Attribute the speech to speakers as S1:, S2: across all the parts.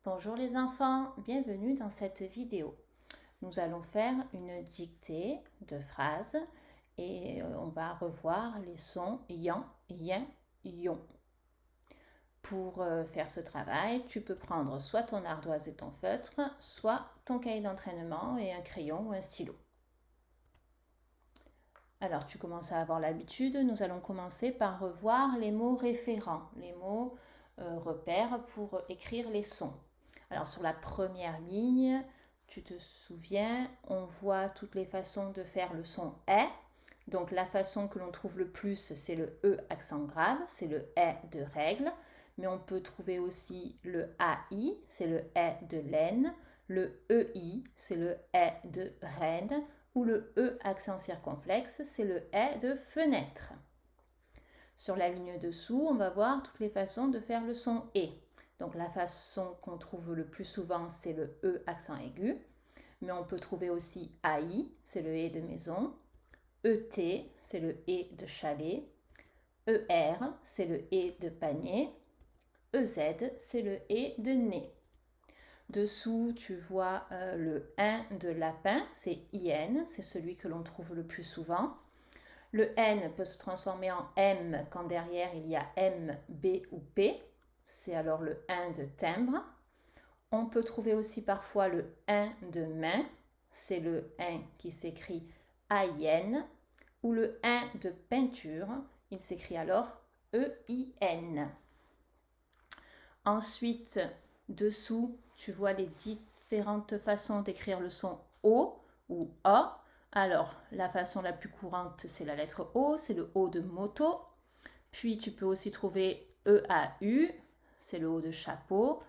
S1: Bonjour les enfants, bienvenue dans cette vidéo. Nous allons faire une dictée de phrases et on va revoir les sons yan, yin, yon. Pour faire ce travail, tu peux prendre soit ton ardoise et ton feutre, soit ton cahier d'entraînement et un crayon ou un stylo. Alors tu commences à avoir l'habitude, nous allons commencer par revoir les mots référents, les mots repères pour écrire les sons. Alors sur la première ligne, tu te souviens, on voit toutes les façons de faire le son est. Donc la façon que l'on trouve le plus, c'est le E accent grave, c'est le est de règle. Mais on peut trouver aussi le AI, c'est le est de laine. Le EI, c'est le est de reine. Ou le E accent circonflexe, c'est le est de fenêtre. Sur la ligne dessous, on va voir toutes les façons de faire le son et. Donc la façon qu'on trouve le plus souvent, c'est le E accent aigu. Mais on peut trouver aussi AI, c'est le E de maison. ET, c'est le E de chalet. ER, c'est le E de panier. EZ, c'est le E de nez. Dessous, tu vois le 1 de lapin, c'est IN, c'est celui que l'on trouve le plus souvent. Le N peut se transformer en M quand derrière il y a M, B ou P. C'est alors le 1 de timbre. On peut trouver aussi parfois le 1 de main. C'est le 1 qui s'écrit AIN. Ou le 1 de peinture. Il s'écrit alors EIN. Ensuite, dessous, tu vois les différentes façons d'écrire le son O ou A. Alors, la façon la plus courante, c'est la lettre O, c'est le O de moto. Puis, tu peux aussi trouver EAU, c'est le O de chapeau.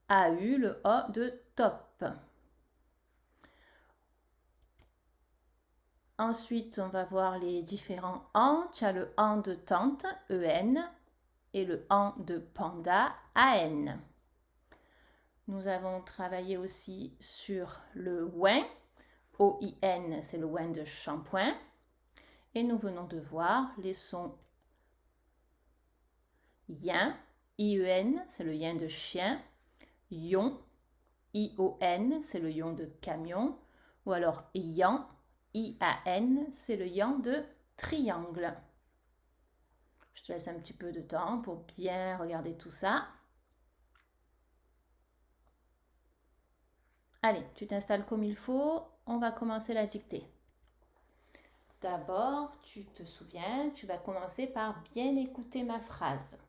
S1: AU, le O de top. Ensuite, on va voir les différents AN. Tu as le AN de tante, EN, et le AN de panda, AN. Nous avons travaillé aussi sur le ouin. OIN, c'est le ouin de shampoing. Et nous venons de voir les sons yin, IEN, c'est le yin de chien. Yon, ION, c'est le yon de camion. Ou alors yan, IAN, c'est le yan de triangle. Je te laisse un petit peu de temps pour bien regarder tout ça. Allez, tu t'installes comme il faut. On va commencer la dictée. D'abord, tu te souviens, tu vas commencer par bien écouter ma phrase.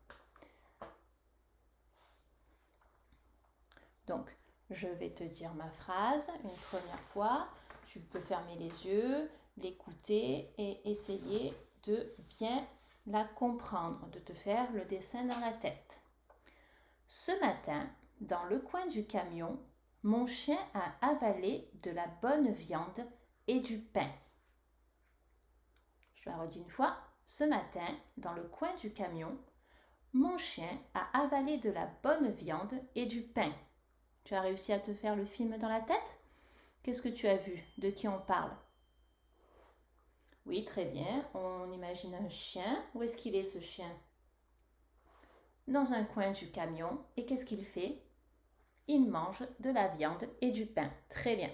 S1: Donc, je vais te dire ma phrase une première fois. Tu peux fermer les yeux, l'écouter et essayer de bien la comprendre, de te faire le dessin dans la tête. Ce matin, dans le coin du camion, mon chien a avalé de la bonne viande et du pain. Je la redis une fois. Ce matin, dans le coin du camion, mon chien a avalé de la bonne viande et du pain. Tu as réussi à te faire le film dans la tête? Qu'est-ce que tu as vu? De qui on parle? Oui, très bien. On imagine un chien. Où est-ce qu'il est ce chien? Dans un coin du camion. Et qu'est-ce qu'il fait? Il mange de la viande et du pain. Très bien.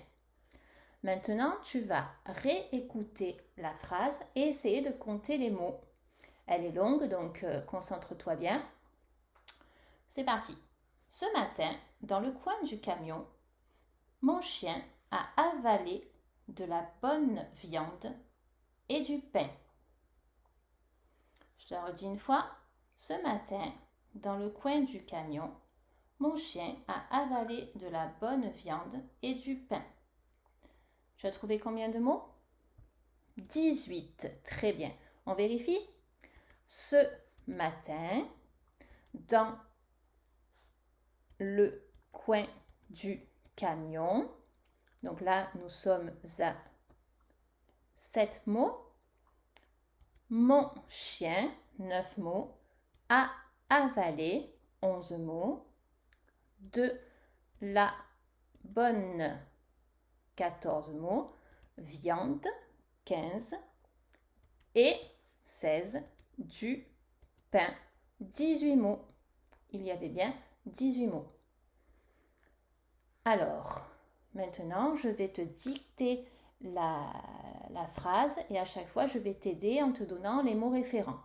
S1: Maintenant, tu vas réécouter la phrase et essayer de compter les mots. Elle est longue, donc concentre-toi bien. C'est parti. Ce matin, dans le coin du camion, mon chien a avalé de la bonne viande et du pain. Je te la redis une fois. Ce matin, dans le coin du camion, mon chien a avalé de la bonne viande et du pain. Tu as trouvé combien de mots? 18. Très bien. On vérifie. Ce matin, dans le coin du camion. Donc là, nous sommes à 7 mots. Mon chien, 9 mots. A avalé, 11 mots. De la bonne, 14 mots. Viande, 15. Et 16, du pain, 18 mots. Il y avait bien 18 mots. Alors, maintenant, je vais te dicter la phrase et à chaque fois, je vais t'aider en te donnant les mots référents.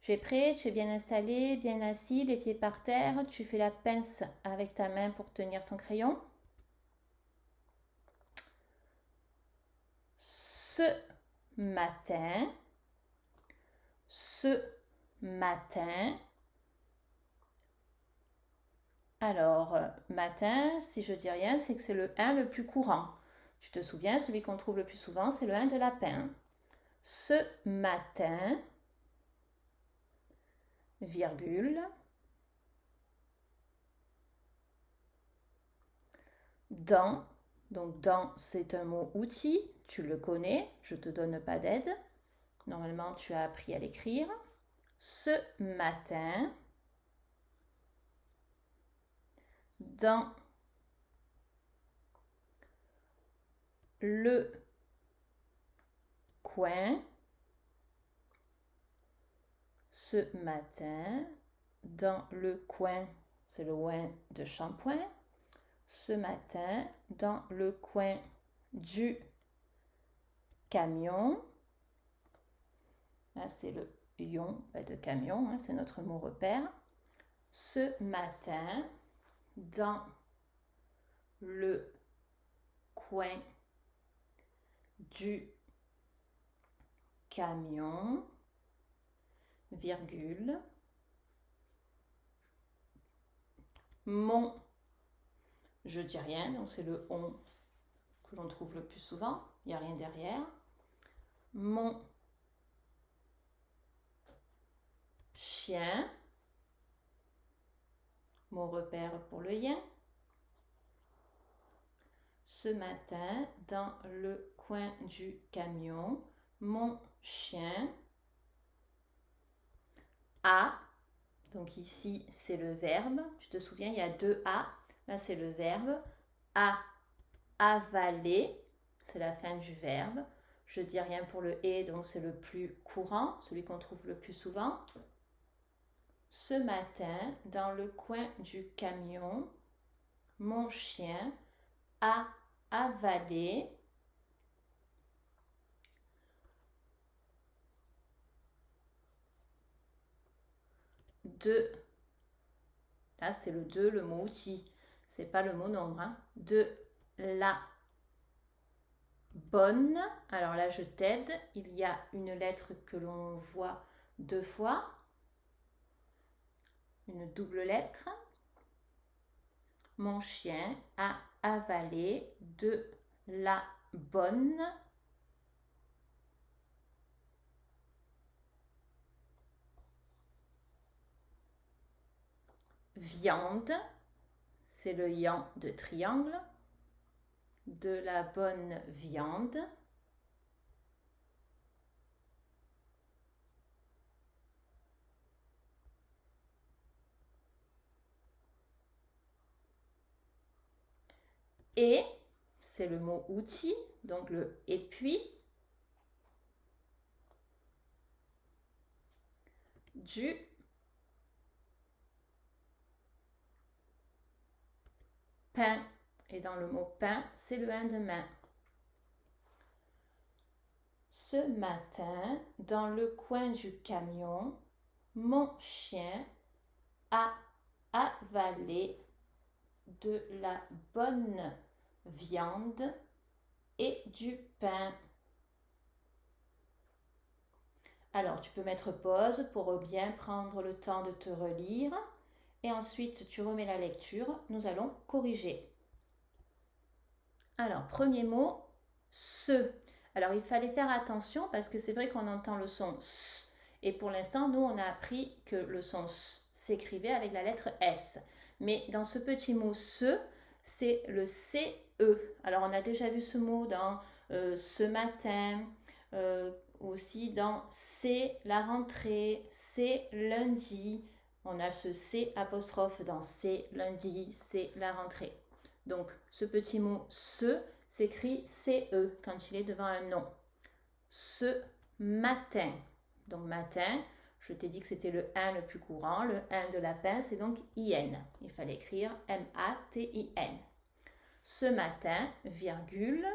S1: Tu es prêt? Tu es bien installé, bien assis, les pieds par terre. Tu fais la pince avec ta main pour tenir ton crayon. Ce matin, ce matin. Alors, matin, si je dis rien, c'est que c'est le 1 le plus courant. Tu te souviens, celui qu'on trouve le plus souvent, c'est le 1 de lapin. Ce matin, virgule, dans, donc dans c'est un mot outil, tu le connais, je ne te donne pas d'aide. Normalement, tu as appris à l'écrire. Ce matin, dans le coin, ce matin, dans le coin, c'est le ouin de shampoing. Ce matin, dans le coin du camion, là c'est le ion de camion, hein, c'est notre mot repère. Ce matin, dans le coin du camion, virgule, mon, je dis rien, donc c'est le on que l'on trouve le plus souvent, il n'y a rien derrière. Mon chien, mon repère pour le yin. Ce matin, dans le coin du camion, mon chien a, donc ici c'est le verbe, tu te souviens, il y a deux A, là c'est le verbe, a avalé, c'est la fin du verbe. Je dis rien pour le et, donc c'est le plus courant, celui qu'on trouve le plus souvent. Ce matin, dans le coin du camion, mon chien a avalé de, là c'est le de, le mot outil, c'est pas le mot nombre, hein, de la bonne. Alors là je t'aide, il y a une lettre que l'on voit deux fois, une double lettre. Mon chien a avalé de la bonne viande, c'est le yan de triangle, de la bonne viande. Et, c'est le mot outil, donc le et puis, du pain. Et dans le mot pain, c'est le 1 de main. Ce matin, dans le coin du camion, mon chien a avalé de la bonne viande et du pain. Alors, tu peux mettre pause pour bien prendre le temps de te relire et ensuite tu remets la lecture. Nous allons corriger. Alors, premier mot, ce. Alors, il fallait faire attention parce que c'est vrai qu'on entend le son S et pour l'instant, nous, on a appris que le son S s'écrivait avec la lettre S. Mais dans ce petit mot ce, c'est le CE. Alors, on a déjà vu ce mot dans ce matin, aussi dans c'est la rentrée, c'est lundi. On a ce C apostrophe dans c'est lundi, c'est la rentrée. Donc, ce petit mot ce s'écrit CE quand il est devant un nom. Ce matin. Donc, matin, je t'ai dit que c'était le 1 le plus courant. Le 1 de lapin, c'est donc IN. Il fallait écrire MATIN. Ce matin, virgule,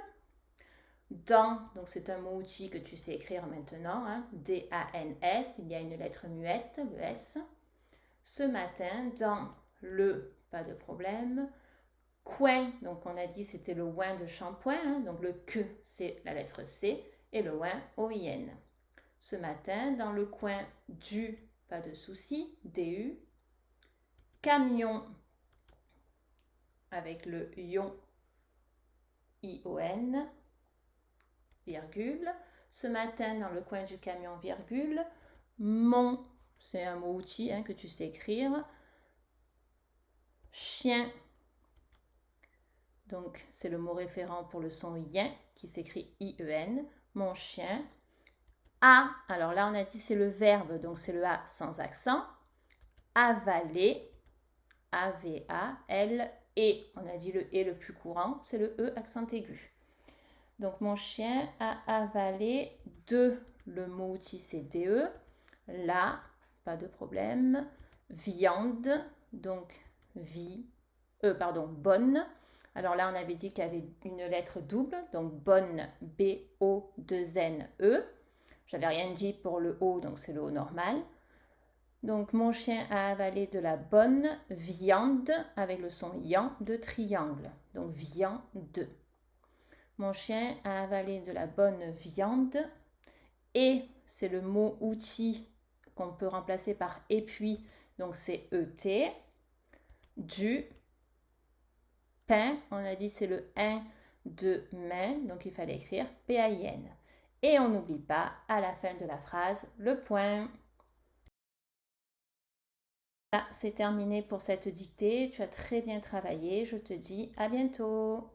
S1: dans, donc c'est un mot-outil que tu sais écrire maintenant, hein, D-A-N-S, il y a une lettre muette, le S. Ce matin, dans le, pas de problème, coin, donc on a dit c'était le ouin de shampoing, hein, donc le que c'est la lettre C et le ouin O-I-N. Ce matin, dans le coin du, pas de souci, D-U, camion avec le ion, I-O-N, virgule. Ce matin, dans le coin du camion, virgule, mon, c'est un mot outil hein, que tu sais écrire, chien, donc c'est le mot référent pour le son yen qui s'écrit I-E-N, mon chien, a, alors là on a dit c'est le verbe, donc c'est le A sans accent, avaler, A-V-A-L-E, on a dit le E le plus courant, c'est le E accent aigu. Donc mon chien a avalé de, le mot outil c'est DE, là, pas de problème, viande, donc bonne. Alors là on avait dit qu'il y avait une lettre double, donc bonne, B-O-2-N-E. J'avais rien dit pour le O, donc c'est le O normal. Donc mon chien a avalé de la bonne viande avec le son yan de triangle, donc viande. Mon chien a avalé de la bonne viande et c'est le mot outil qu'on peut remplacer par et puis, donc c'est ET, du pain, on a dit c'est le 1 de main, donc il fallait écrire P-A-I-N. Et on n'oublie pas à la fin de la phrase le point. Voilà, c'est terminé pour cette dictée, tu as très bien travaillé, je te dis à bientôt.